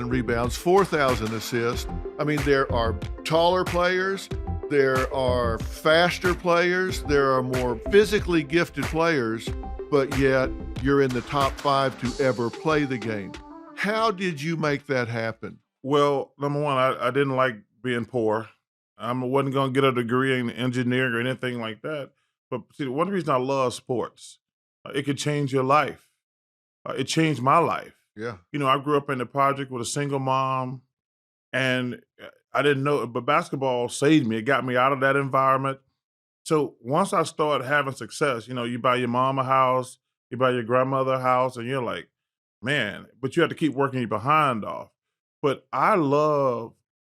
4,000 rebounds, 4,000 assists. I mean, there are taller players, there are faster players, there are more physically gifted players, but yet you're in the top 5 to ever play the game. How did you make that happen? Well, number one, I didn't like being poor. I wasn't going to get a degree in engineering or anything like that. But see, one reason I love sports, it could change your life. It changed my life. Yeah. I grew up in the project with a single mom, and I didn't know, but basketball saved me. It got me out of that environment. So once I started having success, you buy your mom a house, you buy your grandmother a house, and you're like, man, but you have to keep working your behind off. But I love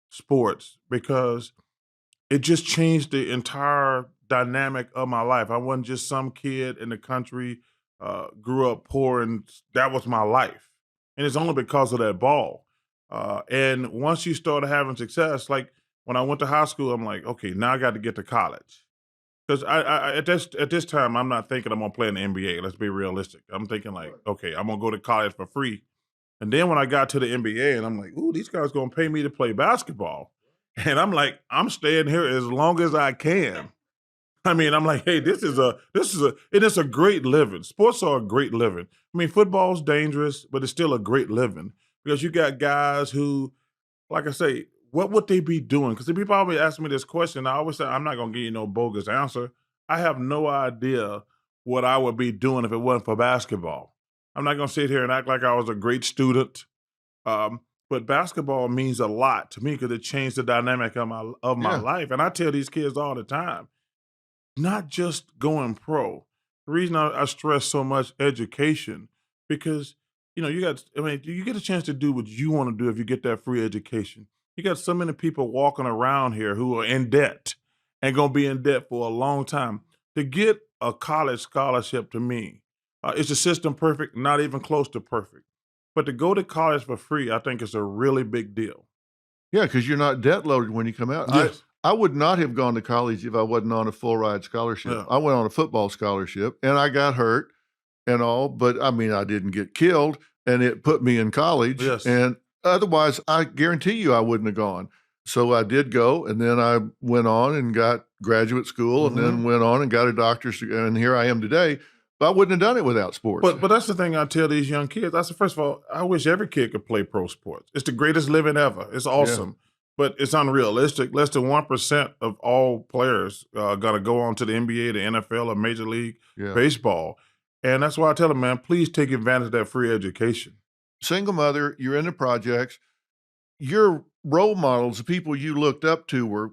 sports because it just changed the entire dynamic of my life. I wasn't just some kid in the country, grew up poor, and that was my life. And it's only because of that ball. And once you started having success, like when I went to high school, I'm like, okay, now I got to get to college. Because at this time, I'm not thinking I'm gonna play in the NBA. Let's be realistic. I'm thinking like, okay, I'm gonna go to college for free. And then when I got to the NBA, and I'm like, ooh, these guys gonna pay me to play basketball. And I'm like, I'm staying here as long as I can. I mean, I'm like, hey, it is a great living. Sports are a great living. I mean, football's dangerous, but it's still a great living because you got guys who, like I say, what would they be doing? Because people always ask me this question. I always say, I'm not going to give you no bogus answer. I have no idea what I would be doing if it wasn't for basketball. I'm not going to sit here and act like I was a great student. But basketball means a lot to me because it changed the dynamic of my Yeah. life. And I tell these kids all the time, not just going pro. The reason I stress so much education because you get a chance to do what you want to do if you get that free education. You got so many people walking around here who are in debt and gonna be in debt for a long time. To get a college scholarship to me, is the system perfect? Not even close to perfect. But to go to college for free, I think is a really big deal. Yeah, because you're not debt loaded when you come out. Yes. I would not have gone to college if I wasn't on a full ride scholarship. Yeah. I went on a football scholarship and I got hurt and all, but I mean, I didn't get killed and it put me in college. Yes. And otherwise, I guarantee you I wouldn't have gone. So I did go and then I went on and got graduate school and then went on and got a doctor's degree. And here I am today. But I wouldn't have done it without sports. But that's the thing I tell these young kids. I said, first of all, I wish every kid could play pro sports. It's the greatest living ever. It's awesome. But it's unrealistic. Less than 1% of all players are going to go on to the NBA, the NFL, or Major League Baseball. And that's why I tell them, man, please take advantage of that free education. Single mother, you're in the projects. Your role models, the people you looked up to, were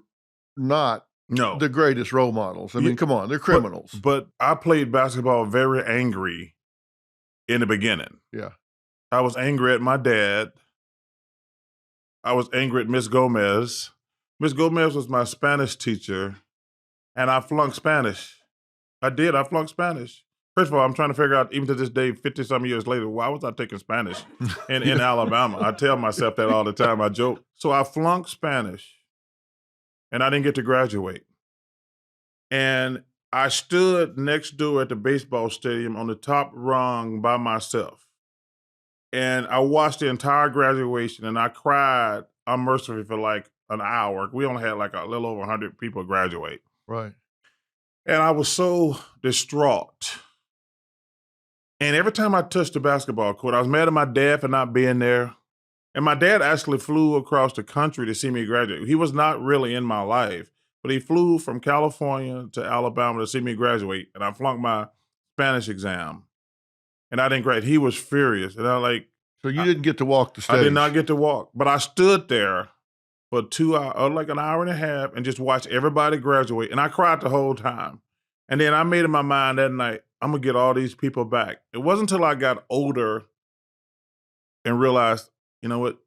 not No. the greatest role models. I mean, come on, they're criminals. But I played basketball very angry in the beginning. Yeah. I was angry at my dad. I was angry at Miss Gomez. Miss Gomez was my Spanish teacher, and I flunked Spanish. I did. I flunked Spanish. First of all, I'm trying to figure out, even to this day, 50-some years later, why was I taking Spanish in Alabama? I tell myself that all the time. I joke. So I flunked Spanish, and I didn't get to graduate. And I stood next door at the baseball stadium on the top rung by myself. And I watched the entire graduation, and I cried unmercifully for like an hour. We only had like a little over 100 people graduate. Right. And I was so distraught. And every time I touched the basketball court, I was mad at my dad for not being there. And my dad actually flew across the country to see me graduate. He was not really in my life, but he flew from California to Alabama to see me graduate. And I flunked my Spanish exam. And I didn't graduate. He was furious. And So you didn't get to walk the stage. I did not get to walk. But I stood there for 2 hours, like an hour and a half, and just watched everybody graduate. And I cried the whole time. And then I made in my mind that night, I'm going to get all these people back. It wasn't until I got older and realized, you know what?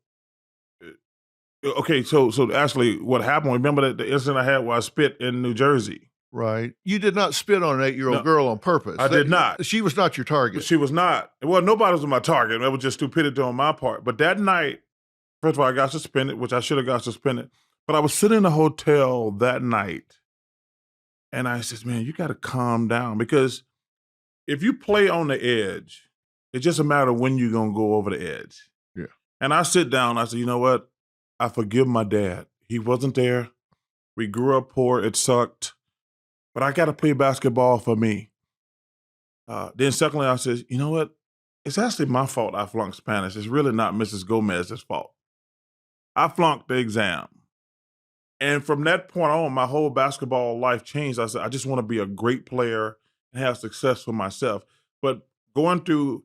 Okay, so actually what happened, remember the incident I had where I spit in New Jersey? Right. You did not spit on an 8-year-old girl on purpose. I did not. She was not your target. She was not. Well, nobody was my target. It was just stupidity on my part. But that night, first of all, I got suspended, which I should have got suspended. But I was sitting in a hotel that night, and I said, man, you got to calm down. Because if you play on the edge, it's just a matter of when you're going to go over the edge. Yeah. And I sit down, I said, you know what? I forgive my dad. He wasn't there. We grew up poor. It sucked. But I got to play basketball for me. Then secondly, I said, you know what? It's actually my fault I flunked Spanish. It's really not Mrs. Gomez's fault. I flunked the exam. And from that point on, my whole basketball life changed. I said, I just want to be a great player and have success for myself. But going through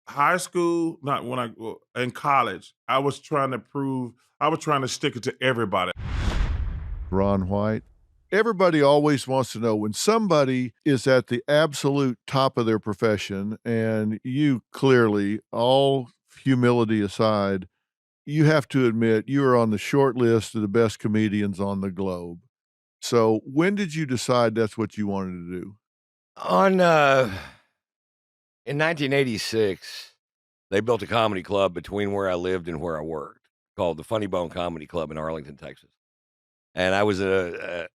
high school, not when in college, I was trying to stick it to everybody. Ron White. Everybody always wants to know when somebody is at the absolute top of their profession, and you clearly, all humility aside, you have to admit you are on the short list of the best comedians on the globe. So when did you decide that's what you wanted to do? In 1986, they built a comedy club between where I lived and where I worked called the Funny Bone Comedy Club in Arlington, Texas. And I was a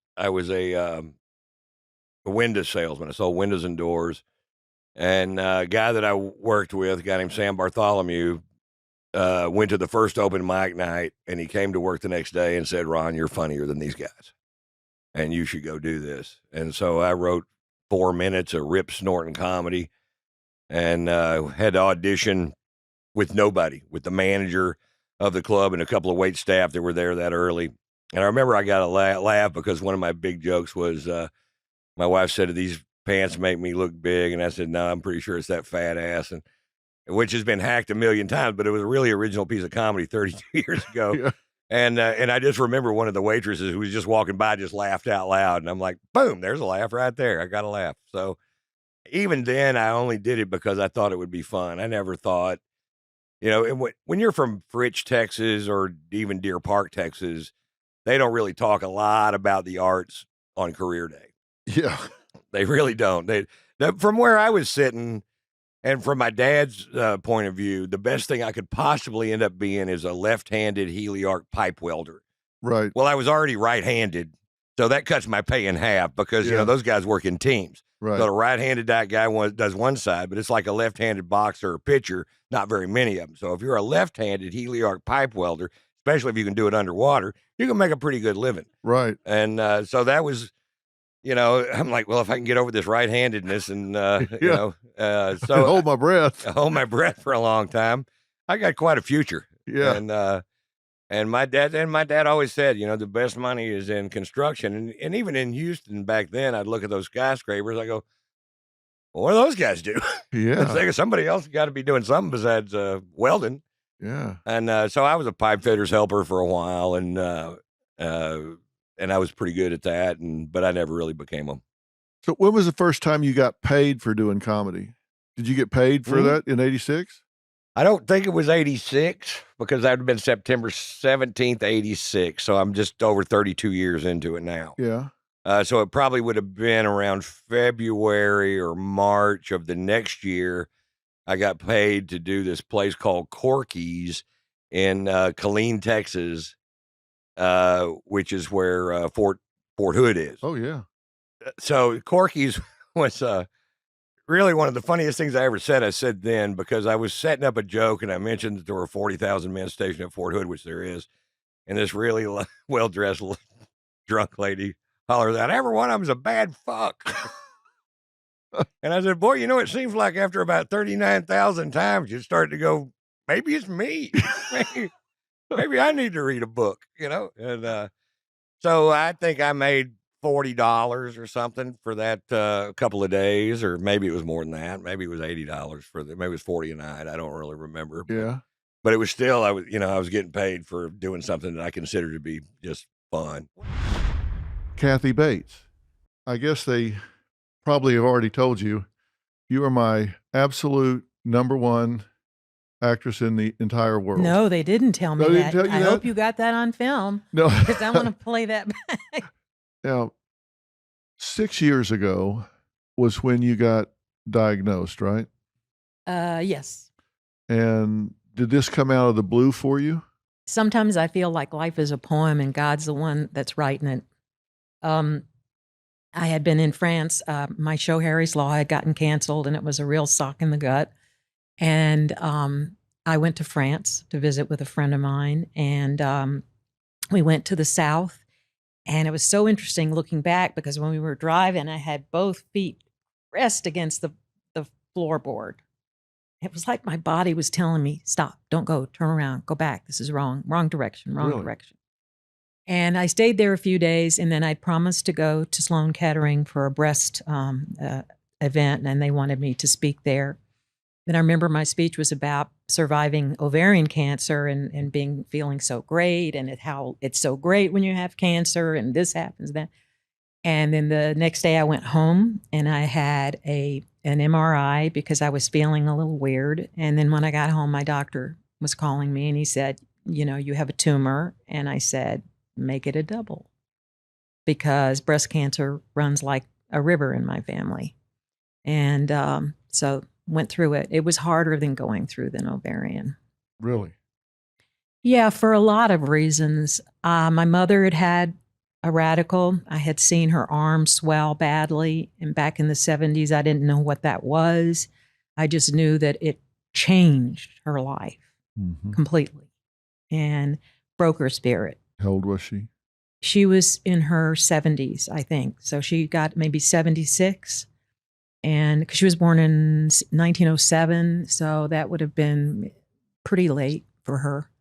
window salesman. I sold windows and doors. And a guy that I worked with, a guy named Sam Bartholomew, went to the first open mic night, and he came to work the next day and said, Ron, you're funnier than these guys, and you should go do this. And so I wrote 4 minutes of rip snorting comedy and had to audition with nobody, with the manager of the club and a couple of wait staff that were there that early. And I remember I got a laugh because one of my big jokes was my wife said, these pants make me look big. And I said, no, I'm pretty sure it's that fat ass. And which has been hacked a million times, but it was a really original piece of comedy 32 years ago. Yeah. And I just remember one of the waitresses who was just walking by just laughed out loud. And I'm like, boom, there's a laugh right there. I got a laugh. So even then, I only did it because I thought it would be fun. I never thought, when you're from Fritch, Texas, or even Deer Park, Texas, they don't really talk a lot about the arts on career day. Yeah. They really don't. From where I was sitting, and from my dad's point of view, the best thing I could possibly end up being is a left-handed heliarc pipe welder. Right. Well, I was already right-handed, so that cuts my pay in half because, those guys work in teams. Right. So the right-handed guy does one side, but it's like a left-handed boxer or pitcher, not very many of them. So if you're a left-handed heliarc pipe welder, especially if you can do it underwater, you can make a pretty good living. Right. And so that was, I'm like, well, if I can get over this right-handedness and, so hold my breath. I hold my breath for a long time. I got quite a future. Yeah. And my dad always said, the best money is in construction. And even in Houston back then, I'd look at those skyscrapers. I go, well, what do those guys do? Yeah. Somebody else got to be doing something besides welding. Yeah. And so I was a pipe fitter's helper for a while, and I was pretty good at that. But I never really became them. So when was the first time you got paid for doing comedy? Did you get paid for that in 86? I don't think it was 86 because that would have been September 17th, 86. So I'm just over 32 years into it now. Yeah. So it probably would have been around February or March of the next year. I got paid to do this place called Corky's in Killeen, Texas, which is where Fort Hood is. Oh, yeah. So Corky's was really one of the funniest things I ever said. I said then because I was setting up a joke and I mentioned that there were 40,000 men stationed at Fort Hood, which there is. And this really well-dressed drunk lady hollers out, every one of them's a bad fuck. And I said, boy, it seems like after about 39,000 times, you start to go, maybe it's me. maybe I need to read a book, And so I think I made $40 or something for that couple of days, or maybe it was more than that. Maybe it was $80 maybe it was 40 a night. I don't really remember. Yeah. But it was still, I was getting paid for doing something that I consider to be just fun. Kathy Bates. I guess they probably have already told you, you are my absolute number one actress in the entire world. No, they didn't tell me No, they that. didn't tell you I that? hope you got that on film No. because I want to play that back. Now, 6 years ago was when you got diagnosed, right? Yes. And did this come out of the blue for you? Sometimes I feel like life is a poem and God's the one that's writing it. I had been in France. My show, Harry's Law, had gotten canceled, and it was a real sock in the gut. And I went to France to visit with a friend of mine, and we went to the South. And it was so interesting looking back because when we were driving, I had both feet pressed against the floorboard. It was like my body was telling me, stop, don't go, turn around, go back. This is wrong direction, wrong Really? direction. And I stayed there a few days, and then I promised to go to Sloan Kettering for a breast event, and they wanted me to speak there. Then I remember my speech was about surviving ovarian cancer and feeling so great, and how it's so great when you have cancer, and this happens, that. And then the next day I went home and I had an MRI because I was feeling a little weird. And then when I got home, my doctor was calling me and he said, you have a tumor. And I said, make it a double, because breast cancer runs like a river in my family. And so went through it. It was harder than going through than ovarian. Really? Yeah, for a lot of reasons. My mother had had a radical. I had seen her arm swell badly. And back in the 70s, I didn't know what that was. I just knew that it changed her life completely and broke her spirit. How old was she? She was in her 70s, I think. So she got maybe 76. And 'cause she was born in 1907. So that would have been pretty late for her.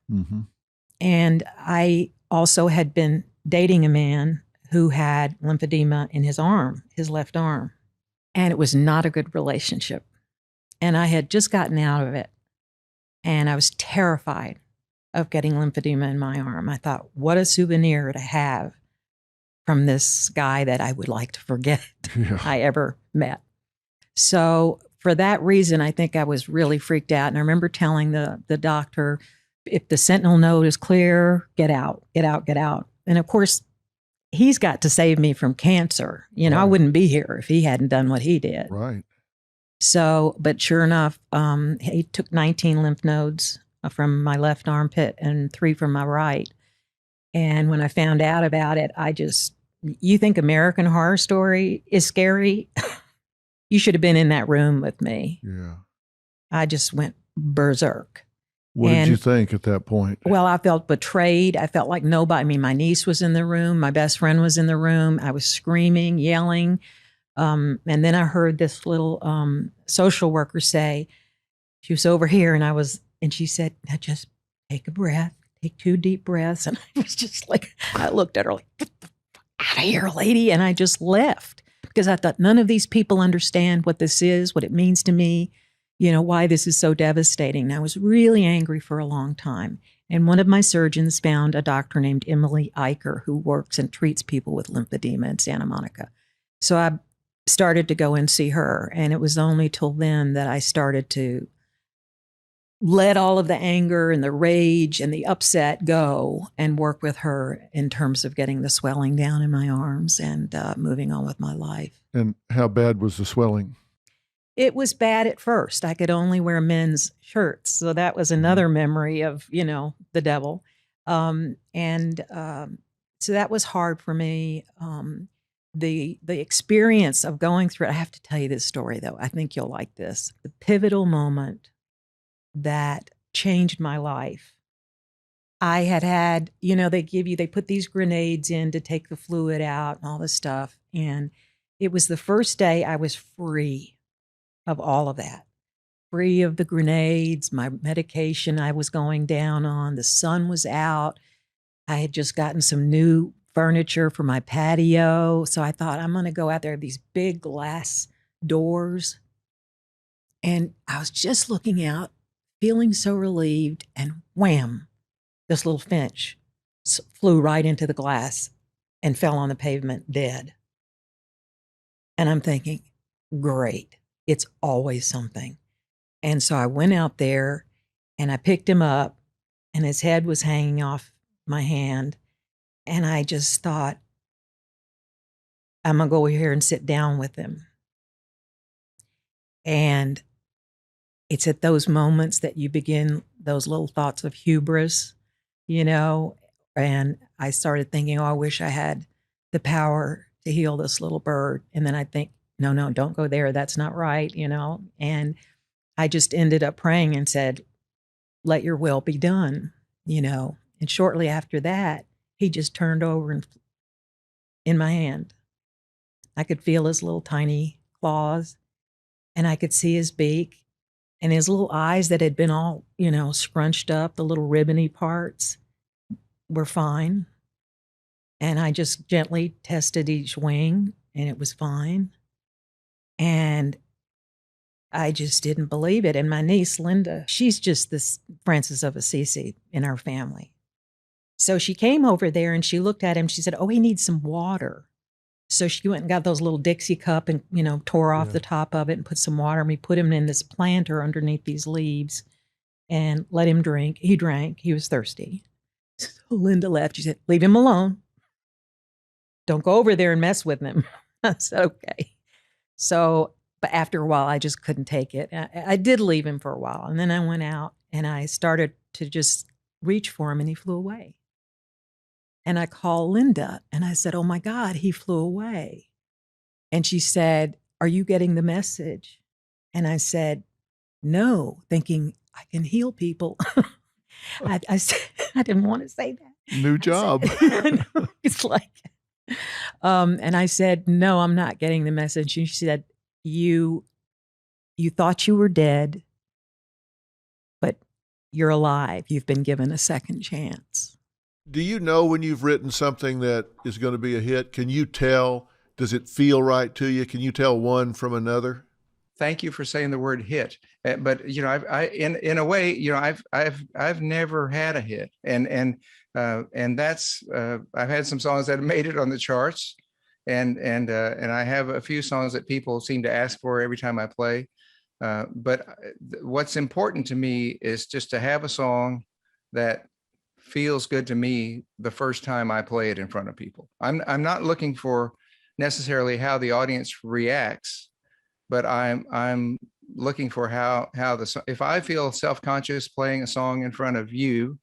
And I also had been dating a man who had lymphedema in his arm, his left arm. And it was not a good relationship. And I had just gotten out of it. And I was terrified of getting lymphedema in my arm. I thought, what a souvenir to have from this guy that I would like to forget I ever met. So for that reason, I think I was really freaked out. And I remember telling the doctor, if the sentinel node is clear, get out, get out, get out. And of course, he's got to save me from cancer. I wouldn't be here if he hadn't done what he did. Right. So, but sure enough, he took 19 lymph nodes from my left armpit and 3 from my right. And when I found out about it, you think American Horror Story is scary? You should have been in that room with me. Yeah. I just went berserk. What did you think at that point? Well, I felt betrayed. I felt like nobody, my niece was in the room. My best friend was in the room. I was screaming, yelling. And then I heard this little social worker say, she was over here and she said, now just take a breath, take 2 deep breaths. And I was just like, I looked at her like, get the fuck out of here, lady. And I just left because I thought none of these people understand what this is, what it means to me. Why this is so devastating. And I was really angry for a long time. And one of my surgeons found a doctor named Emily Eicher who works and treats people with lymphedema in Santa Monica. So I started to go and see her. And it was only till then that I started to let all of the anger and the rage and the upset go and work with her in terms of getting the swelling down in my arms and moving on with my life. And how bad was the swelling? It was bad at first. I could only wear men's shirts. So that was another memory of, the devil. So that was hard for me. The experience of going through it, I have to tell you this story, though. I think you'll like this. The pivotal moment that changed my life. I had, they put these grenades in to take the fluid out and all this stuff. And it was the first day I was free of all of that, free of the grenades, my medication I was going down on, the sun was out. I had just gotten some new furniture for my patio. So I thought, I'm going to go out there, these big glass doors. And I was just looking out, feeling so relieved, and wham, this little finch flew right into the glass and fell on the pavement dead. And I'm thinking, great. It's always something. And so I went out there and I picked him up and his head was hanging off my hand. And I just thought, I'm going to go over here and sit down with him. And it's at those moments that you begin those little thoughts of hubris, and I started thinking, I wish I had the power to heal this little bird. And then I think, no, don't go there. That's not right, And I just ended up praying and said, let your will be done, you know. And shortly after that, he just turned over in my hand. I could feel his little tiny claws, and I could see his beak and his little eyes that had been all, you know, scrunched up, the little ribbony parts were fine. And I just gently tested each wing, and it was fine. And I just didn't believe it. And my niece, Linda, she's just this Francis of Assisi in our family. So she came over there and she looked at him. She said, "Oh, he needs some water." So she went and got those little Dixie cup and, you know, tore off the top of it and put some water. And we put him in this planter underneath these leaves and let him drink. He drank. He was thirsty. So Linda left. She said, "Leave him alone. Don't go over there and mess with him." I said, "Okay." So, but after a while, I just couldn't take it. I did leave him for a while. And then I went out and I started to just reach for him, and he flew away. And I called Linda and I said, "Oh my God, he flew away." And she said, "Are you getting the message?" And I said, "No," thinking I can heal people. I said, I didn't want to say that. New job. It's like, and I said, "No, I'm not getting the message." And she said, you thought you were dead, but you're alive. You've been given a second chance. Do you know when you've written something that is going to be a hit? Can you tell? Does it feel right to you? Can you tell one from another? Thank you for saying the word hit. But you know, in a way, you know, I've never had a hit, and that's I've had some songs that have made it on the charts, and I have a few songs that people seem to ask for every time I play. But what's important to me is just to have a song that feels good to me the first time I play it in front of people. I'm not looking for necessarily how the audience reacts, but I'm looking for how if I feel self-conscious playing a song in front of you,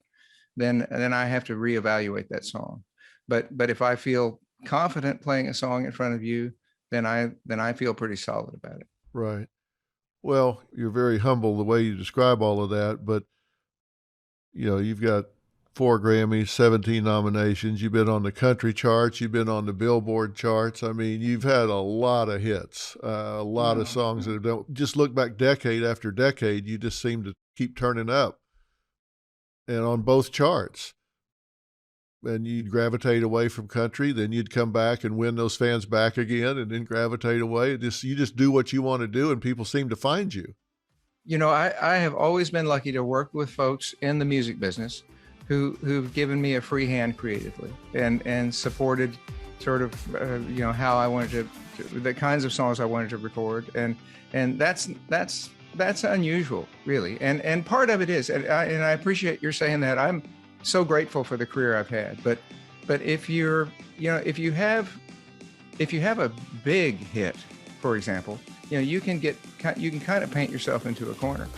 then I have to reevaluate that song. But if I feel confident playing a song in front of you, then I feel pretty solid about it. Right. Well, you're very humble the way you describe all of that, but you know, you've got 4 Grammys, 17 nominations. You've been on the country charts. You've been on the Billboard charts. I mean, you've had a lot of hits, a lot of songs that don't just look back decade after decade. You just seem to keep turning up and on both charts. And you'd gravitate away from country, then you'd come back and win those fans back again, and then gravitate away. You just do what you want to do, and people seem to find you. You know, I have always been lucky to work with folks in the music business who've given me a free hand creatively and supported sort of you know, how I wanted to the kinds of songs I wanted to record, and that's unusual, really. And part of it is, and I appreciate your saying that. I'm so grateful for the career I've had, but if you have a big hit, for example, you know, you can kind of paint yourself into a corner.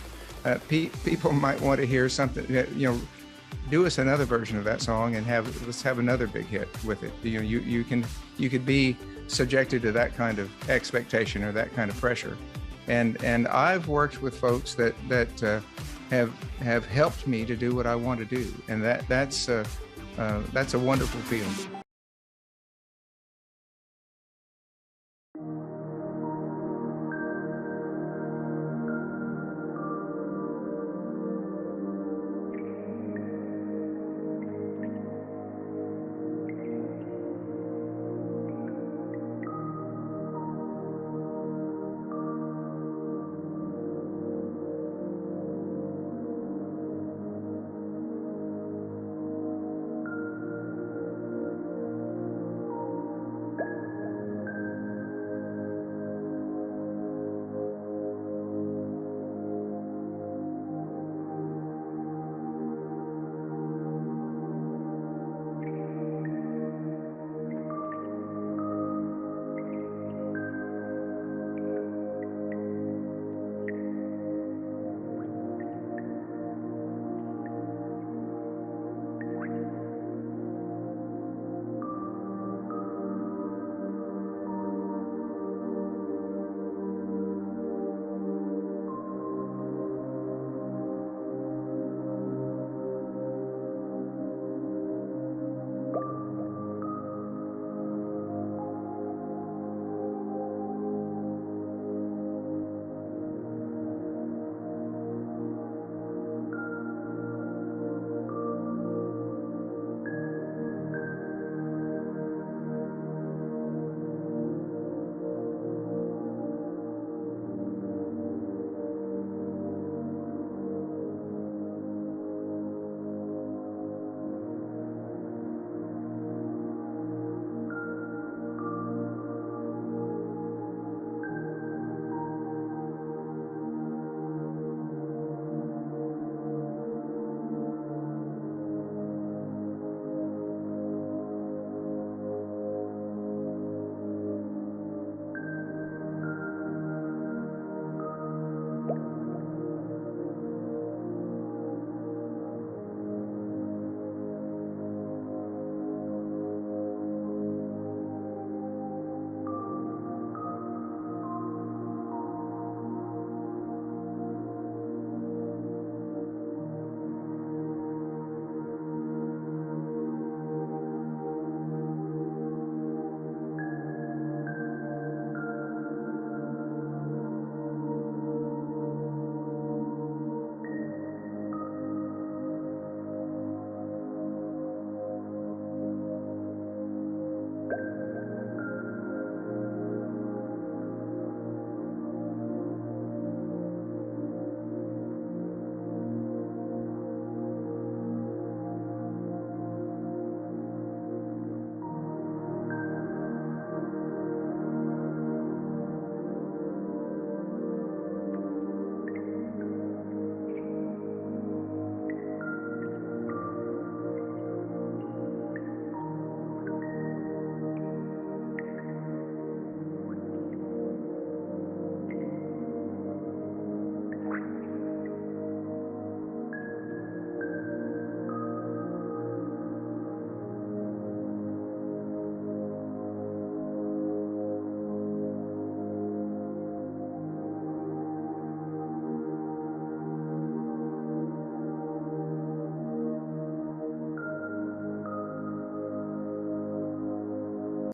People might want to hear something, you know, do us another version of that song and let's have another big hit with it. You know, you could be subjected to that kind of expectation or that kind of pressure. And I've worked with folks that have helped me to do what I want to do, and that's a wonderful feeling.